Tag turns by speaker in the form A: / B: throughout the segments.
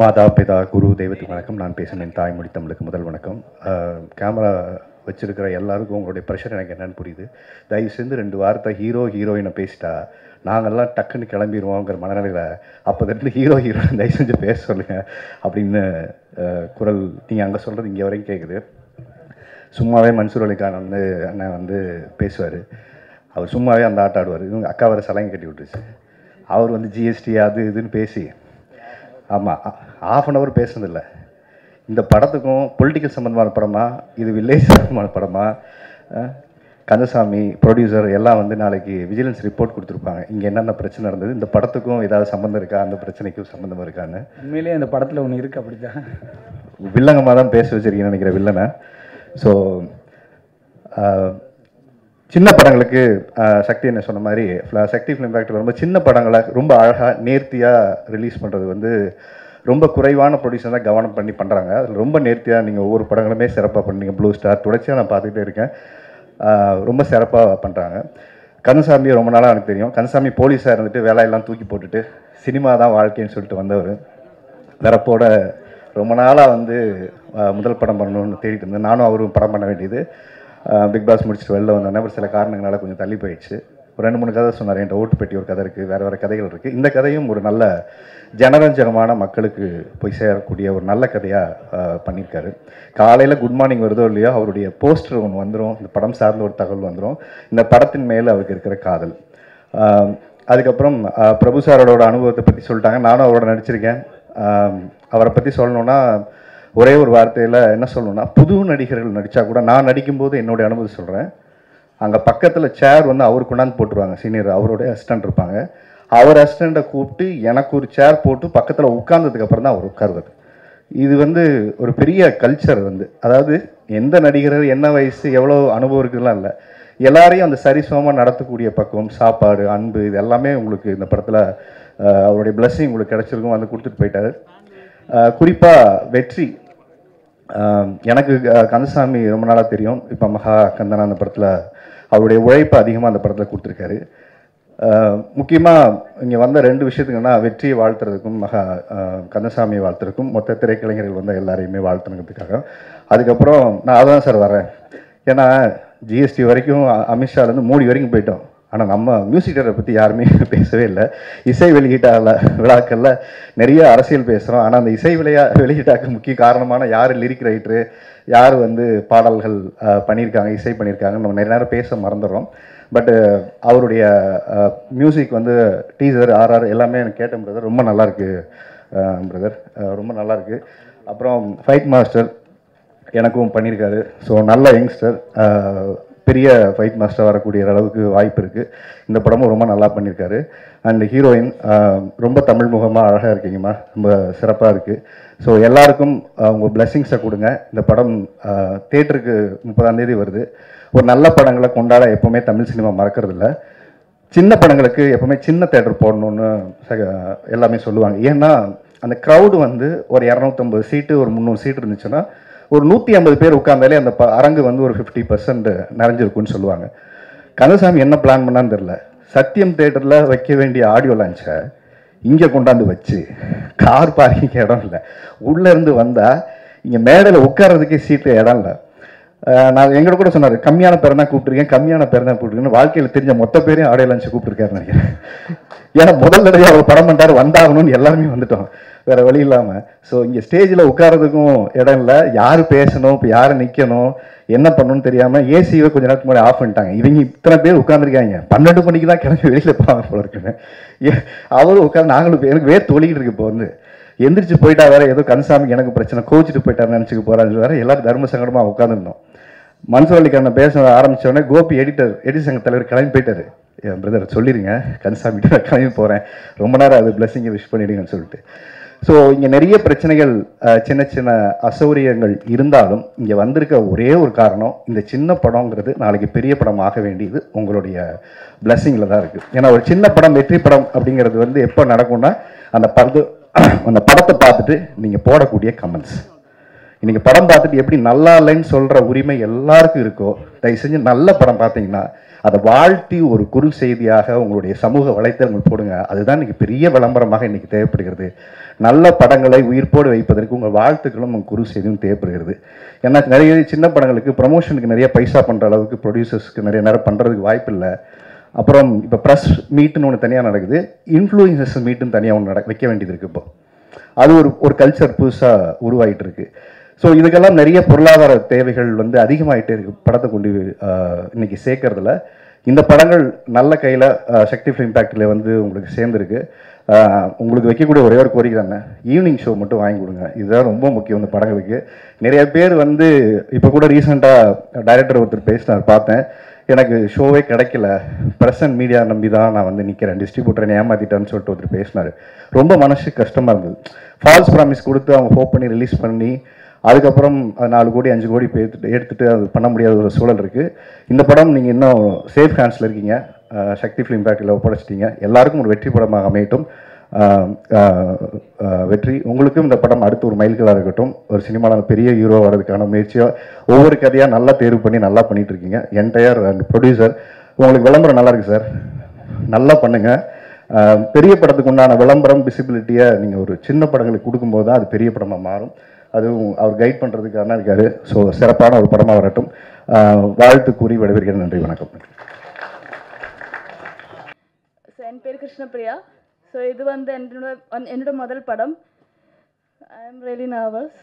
A: மாதா பிதா குரு தெய்வத்துக்கு வணக்கம். நான் பேசும் என் தாய்மொழி தமிழுக்கு முதல் வணக்கம். கேமரா வச்சுருக்கிற எல்லாருக்கும் உங்களுடைய ப்ரெஷர் எனக்கு என்னென்னு புரியுது. தயவு செஞ்சு 2 வார்த்தை ஹீரோயினை பேசிட்டா நாங்கள்லாம் டக்குன்னு கிளம்பிடுவோங்கிற மனநிலையில் அப்போ ஹீரோயின் தயவு செஞ்சு பேச சொல்லுங்கள் அப்படின்னு குரல் நீங்கள் அங்கே சொல்கிறது இங்கே வரைக்கும் கேட்குது. சும்மாவே மன்சூர் அலிகான் அண்ணன் பேசுவார். அவர் சும்மாவே அந்த ஆட்டம் ஆடுவார். இவங்க அக்கா வர சலங்கை கட்டி விட்டுருச்சு. அவர் ஜிஎஸ்டி அது இதுன்னு பேசி ஆமாம் ½ hour பேசுனதில்லை. இந்த படத்துக்கும் பொலிட்டிக்கல் சம்மந்தமான படமா, இது வில்லேஜ் சம்மந்தமான படமா, கந்தசாமி ப்ரொடியூசர் எல்லாம் நாளைக்கு விஜிலன்ஸ் ரிப்போர்ட் கொடுத்துருப்பாங்க. இங்கே என்னென்ன பிரச்சனை நடந்தது, இந்த படத்துக்கும் ஏதாவது சம்மந்தம் இருக்கா, அந்த பிரச்சனைக்கும் சம்மந்தம் இருக்கான்னு.
B: உண்மையிலேயே அந்த படத்தில் ஒன்று இருக்குது. அப்படி தான்
A: வில்லங்கமாக தான் பேச வச்சிருக்கீங்கன்னு நினைக்கிற வில்லனை. ஸோ சின்ன படங்களுக்கு சக்தி என்ன சொன்ன மாதிரி சக்தி ஃபிலிம் ஃபேக்டரி ரொம்ப சின்ன படங்களை ரொம்ப அழகாக நேர்த்தியாக ரிலீஸ் பண்ணுறது ரொம்ப குறைவான ப்ரொடியூசர் தான் கவனம் பண்ணி பண்ணுறாங்க. அதில் ரொம்ப நேர்த்தியாக நீங்கள் ஒவ்வொரு படங்களுமே சிறப்பாக பண்ணீங்க. ப்ளூ ஸ்டார் தொடர்ச்சியாக நான் பார்த்துக்கிட்டே இருக்கேன். ரொம்ப சிறப்பாக பண்ணுறாங்க. கந்தசாமி ரொம்ப நாளாக எனக்கு தெரியும். கந்தசாமி போலீஸாக இருந்துட்டு வேலையெல்லாம் தூக்கி போட்டுட்டு சினிமா தான் வாழ்க்கைன்னு சொல்லிட்டு வந்தவர். வரப்போட ரொம்ப நாளாக முதல் படம் பண்ணணும்னு தேடிட்டு இருந்தேன். நானும் அவரும் படம் பண்ண வேண்டியது. பிக் பாஸ் முடிச்சுட்டு வெளில வந்தோன்னே ஒரு சில காரணங்களால் கொஞ்சம் தள்ளி போயிடுச்சு. ஒரு 2-3 கதை சொன்னார். என்கிட்ட ஓட்டு பெட்டி ஒரு கதை இருக்குது, வேறு கதைகள் இருக்குது. இந்த கதையும் ஒரு நல்ல ஜனரஞ்சகமான மக்களுக்கு போய் சேரக்கூடிய ஒரு நல்ல கதையாக பண்ணியிருக்காரு. காலையில் குட் மார்னிங் வருதோ இல்லையோ அவருடைய போஸ்டர் ஒன்று வந்துடும். இந்த படம் சார்ந்த ஒரு தகவல் வந்துடும். இந்த படத்தின் மேலே அவருக்கு இருக்கிற காதல். அதுக்கப்புறம் பிரபு சாரோட அனுபவத்தை பற்றி சொல்லிட்டாங்க. நானும் அவரோட நடிச்சிருக்கேன். அவரை பற்றி சொல்லணுன்னா ஒரே ஒரு வார்த்தையில் என்ன சொல்லணும்னா, புது நடிகர்கள் நடித்தா கூட நான் நடிக்கும்போது என்னுடைய அனுபவத்தை சொல்கிறேன். அங்கே பக்கத்தில் சேர் அவர் கொண்டாந்து போட்டுருவாங்க. சீனியர் அவருடைய அசிஸ்டண்ட் இருப்பாங்க. அவர் அசிஸ்டண்ட்டை கூப்பிட்டு எனக்கு ஒரு சேர் போட்டு பக்கத்தில் உட்கார்ந்ததுக்கப்புறம் தான் அவர் உட்காருவார். இது ஒரு பெரிய கல்ச்சர். அதாவது எந்த நடிகர் என்ன வயசு எவ்வளோ அனுபவம் இருக்குதுலாம் இல்லை, எல்லாரையும் அந்த சரிசமமாக நடத்தக்கூடிய பக்குவம், சாப்பாடு, அன்பு, இது எல்லாமே உங்களுக்கு இந்த படத்தில் அவருடைய பிளஸ்ஸிங் உங்களுக்கு கிடச்சிருக்கும். கொடுத்துட்டு போயிட்டார். குறிப்பாக வெற்றி, எனக்கு கந்தசாமி ரொம்ப நாளாக தெரியும். இப்போ மகா கந்தனா அந்த படத்தில் அவருடைய உழைப்பு அதிகமாக அந்த படத்தில் கொடுத்துருக்காரு. முக்கியமாக இங்கே வந்த 2 விஷயத்துக்குன்னா, வெற்றியை வாழ்த்துறதுக்கும் கந்தசாமியை வாழ்த்துறதுக்கும் மொத்த திரைக்கலைஞர்கள் எல்லாரையுமே வாழ்த்துனதுக்காக. அதுக்கப்புறம் நான் அதான் சார் வரேன். ஏன்னா ஜிஎஸ்டி வரைக்கும் அமித்ஷாலேருந்து மோடி வரைக்கும் போயிட்டோம். ஆனால் நம்ம மியூசிக் டேரக்டரை பற்றி யாருமே பேசவே இல்லை. இசை வெளியீட்ட விழாக்களில் நிறைய அரசியல் பேசுகிறோம். ஆனால் அந்த இசை வெளியீட்டாக்கு முக்கிய காரணமான யார் லிரிக் ரைட்டரு, யார் பாடல்கள் பண்ணியிருக்காங்க, இசை பண்ணியிருக்காங்கன்னு நம்ம நிறைய நேரம் பேச மறந்துடுறோம். பட் அவருடைய மியூசிக் டீசர் ஆர்ஆர் எல்லாமே எனக்கு கேட்டேன் பிரதர். ரொம்ப நல்லாயிருக்கு பிரதர், ரொம்ப நல்லாயிருக்கு. அப்புறம் ஃபைட் மாஸ்டர் எனக்கும் பண்ணியிருக்காரு. ஸோ நல்ல யங்ஸ்டர், பெரிய ஃபைட் மாஸ்டர் வரக்கூடிய அளவுக்கு வாய்ப்பு இருக்குது. இந்த படமும் ரொம்ப நல்லா பண்ணியிருக்காரு. அண்ட் ஹீரோயின் ரொம்ப தமிழ் முகமாக அழகாக இருக்கீங்கம்மா, ரொம்ப சிறப்பாக இருக்குது. ஸோ எல்லாருக்கும் உங்கள் பிளெஸ்ஸிங்ஸை கொடுங்க. இந்த படம் தேட்டருக்கு 30ஆம் தேதி வருது. ஒரு நல்ல படங்களை கொண்டாட எப்போவுமே தமிழ் சினிமா மறக்கிறதில்ல. சின்ன படங்களுக்கு எப்போவுமே சின்ன தேட்டர் போடணுன்னு எல்லாமே சொல்லுவாங்க. ஏன்னா அந்த க்ரௌடு ஒரு 250 சீட்டு ஒரு 300 சீட்டு இருந்துச்சுன்னா ஒரு 150 பேர் உட்கார்ந்தாலே அந்த அரங்கு ஒரு 50% நிறைஞ்சிருக்குன்னு சொல்லுவாங்க. கந்தசாமி என்ன பிளான் பண்ணான்னு தெரில, சத்தியம் தேட்டரில் வைக்க வேண்டிய ஆடியோ லான்ச்சை இங்கே கொண்டாந்து வச்சு, கார் பார்க்கிங் இடம் இல்லை, உள்ளேருந்து வந்தால் இங்கே மேடையில் உட்கார்றதுக்கே சீட்டு இடம் இல்லை. நான் எங்கள்ட கூட சொன்னார், கம்மியான பேர் தான் கூப்பிட்டுருக்கேன், கம்மியான பேர் தான் கூப்பிட்டுருக்கேன். வாழ்க்கையில் தெரிஞ்ச மொத்த பேரையும் ஆடியோ லான்ச்சை கூப்பிட்டுருக்காருன்னு நினைக்கிறேன். ஏன்னா முதல் தடவை அவர் படம் பண்ணுறாரு, வந்தாகணும்னு எல்லாருமே வந்துட்டோம், வேறு வழி இல்லாமல். ஸோ இங்கே ஸ்டேஜில் உட்காரதுக்கும் இடம் இல்லை, யார் பேசணும், இப்போ யார் நிற்கணும், என்ன பண்ணணும்னு தெரியாமல் ஏசியை கொஞ்சம் நேரத்துக்கு முன்னாடி ஆஃப் பண்ணிட்டாங்க. இவங்க இத்தனை பேர் உட்காந்துருக்காங்க, 12 மணிக்கு தான் கிளம்பி வெளியில் போவாங்க போல இருக்குன்னு. அவரும் உட்காந்து நாங்களும் எனக்கு வேறு தொழிக்கிட்டு இருக்கு. இப்போ எந்திரிச்சு போயிட்டா வேறு ஏதோ கந்தசாமிக்கு எனக்கு பிரச்சனை, கோச்சிட்டு போயிட்டாருன்னு நினச்சிக்க போகிறான்னு வேறு எல்லாரும் தர்ம சங்கடமாக உட்காந்துருந்தோம். மன்சூர் அலிகான் பேச ஆரம்பித்தோடனே கோபி எடிட்டர் சங்க தலைவர் கிளம்பி போயிட்டார். என் பிரதர் சொல்லிடுங்க கந்தசாமிகிட்ட நான் கிளம்பி போகிறேன், ரொம்ப நேரம் அது பிளெஸ்ஸிங்கை விஷ் பண்ணிவிடுங்கன்னு சொல்லிட்டு. ஸோ இங்கே நிறைய பிரச்சனைகள், சின்ன சின்ன அசௌகரியங்கள் இருந்தாலும் இங்கே வந்திருக்க ஒரே ஒரு காரணம், இந்த சின்ன படங்கிறது நாளைக்கு பெரிய படம் ஆக வேண்டியது உங்களுடைய பிளெஸ்ஸிங்கில் தான் இருக்குது. ஏன்னா ஒரு சின்ன படம் வெற்றி படம் அப்படிங்கிறது எப்போ நடக்கும்னா, அந்த படத்தை பார்த்துட்டு நீங்கள் போடக்கூடிய கமெண்ட்ஸ். இன்றைக்கி படம் பார்த்துட்டு எப்படி நல்லா இல்லைன்னு சொல்கிற உரிமை எல்லாருக்கும் இருக்கோ, தயவு செஞ்சு நல்ல படம் பார்த்தீங்கன்னா அதை வாழ்த்தி ஒரு குறு செய்தியாக உங்களுடைய சமூக வலைத்தளங்கள் போடுங்க. அதுதான் இன்றைக்கி பெரிய விளம்பரமாக இன்றைக்கி தேவைப்படுகிறது. நல்ல படங்களை உயிர்ப்போடு வைப்பதற்கு உங்கள் வாழ்த்துக்களும் உங்கள் குரு செய்தியும் தேவைப்படுகிறது. ஏன்னா நிறைய சின்ன படங்களுக்கு ப்ரமோஷனுக்கு நிறைய பைசா பண்ணுற அளவுக்கு ப்ரொடியூசர்ஸ்க்கு நிறைய நேரம் பண்ணுறதுக்கு வாய்ப்பு இல்லை. அப்புறம் இப்போ ப்ரெஸ் மீட்டுன்னு ஒன்று தனியாக நடக்குது, இன்ஃப்ளூயன்சர்ஸ் மீட்டுன்னு தனியாக ஒன்று வைக்க வேண்டியது இருக்குது. இப்போ அது ஒரு கல்ச்சர் புதுசாக உருவாகிட்டு இருக்கு. ஸோ இதுக்கெல்லாம் நிறைய பொருளாதார தேவைகள் வந்து அதிகமாகிட்டே இருக்கு படத்தை கொண்டு இன்னைக்கு சேர்க்கறதுல. இந்த படங்கள் நல்ல கையில் சக்தி ஃபிலிம் ஃபேக்டரியில் வந்து உங்களுக்கு சேர்ந்துருக்கு. உங்களுக்கு வைக்கக்கூடிய ஒரே ஒரு கோரிக்கை தானே, ஈவினிங் ஷோ மட்டும் வாங்கி கொடுங்க. இதுதான் ரொம்ப முக்கியம் இந்த படங்களுக்கு. நிறைய பேர் வந்து இப்போ கூட ரீசெண்டாக டைரக்டர் ஒருத்தர் பேசினார், பார்த்தேன். எனக்கு ஷோவே கிடைக்கல, ப்ரெஸ் அண்ட் மீடியா நம்பி தான் நான் வந்து நிற்கிறேன், டிஸ்ட்ரிபியூட்டரை ஏமாற்றிட்டேன்னு சொல்லிட்டு ஒருத்தர் பேசினார். ரொம்ப மனசு கஷ்டமாக இருந்தது. ஃபால்ஸ் ப்ராமிஸ் கொடுத்து அவங்க ஹோப் பண்ணி ரிலீஸ் பண்ணி அதுக்கப்புறம் 4 கோடி 5 கோடி எடுத்துகிட்டு அது பண்ண முடியாத ஒரு சூழல் இருக்குது. இந்த படம் நீங்கள் இன்னும் சேஃப் ஹேண்ட்ஸில் இருக்கீங்க, சக்தி ஃபிலிம் ஃபேக்டரியில் ஒப்படைச்சிட்டீங்க. எல்லாருக்கும் ஒரு வெற்றி படமாக அமையட்டும். வெற்றி உங்களுக்கும். இந்த படம் அடுத்து ஒரு மைல்கல்லாக இருக்கட்டும். ஒரு சினிமாவில் பெரிய ஹீரோ வர்றதுக்கான முயற்சியாக ஒவ்வொரு கதையாக நல்லா தேர்வு பண்ணி நல்லா பண்ணிகிட்டு இருக்கீங்க. என்டையர் அண்ட் ப்ரொடியூசர் உங்களுக்கு விளம்பரம் நல்லா இருக்குது சார், நல்லா பண்ணுங்கள். பெரிய படத்துக்கு உண்டான விளம்பரம் விசிபிலிட்டியை நீங்கள் ஒரு சின்ன படங்களுக்கு கொடுக்கும்போது தான் அது பெரிய படமாக மாறும். அதுவும் அவர் கைட் பண்ணுறதுக்கு அண்ணா இருக்காரு. ஸோ சிறப்பான ஒரு படமாக வரட்டும். வாழ்த்து கூறி விடைபெறுகிறேன். நன்றி, வணக்கம்.
C: ஸோ என் பேர் கிருஷ்ணபிரியா. ஸோ இது வந்து என்னோட முதல் படம். I am really nervous.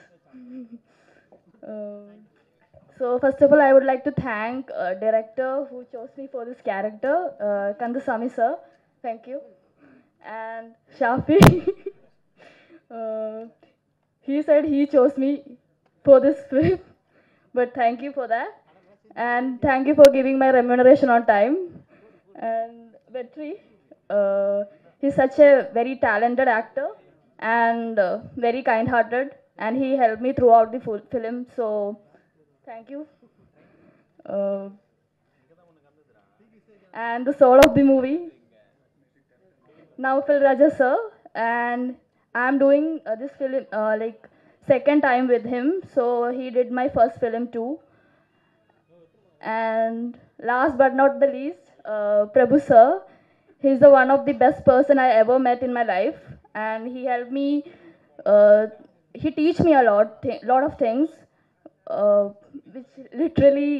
C: So first of all I would like to thank director who chose me for this character, Kandasamy sir. Thank you. And Shafi. He said he chose me for this film, but thank you for that. And thank you for giving my remuneration on time. And Vetri, he's such a very talented actor and very kind-hearted, and he helped me throughout the full film, so thank you. And the soul of the movie, Naufal Raja sir, and I'm doing this film like second time with him, so he did my first film too. And last but not the least, Prabhu sir, he's the one of the best person I ever met in my life, and he helped me, he teach me a lot of things, which literally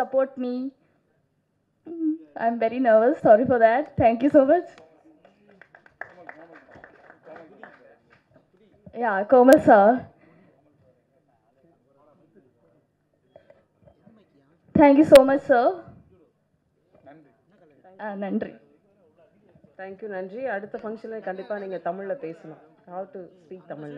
C: support me. I'm very nervous, sorry for that. Thank you so much. Yeah, Komal sir. Thank you so much, sir. நன்றி.
D: Thank you, நன்றி. அடுத்த ஃபங்க்ஷனில் கண்டிப்பாக நீங்கள் தமிழில் பேசணும். How to speak Tamil.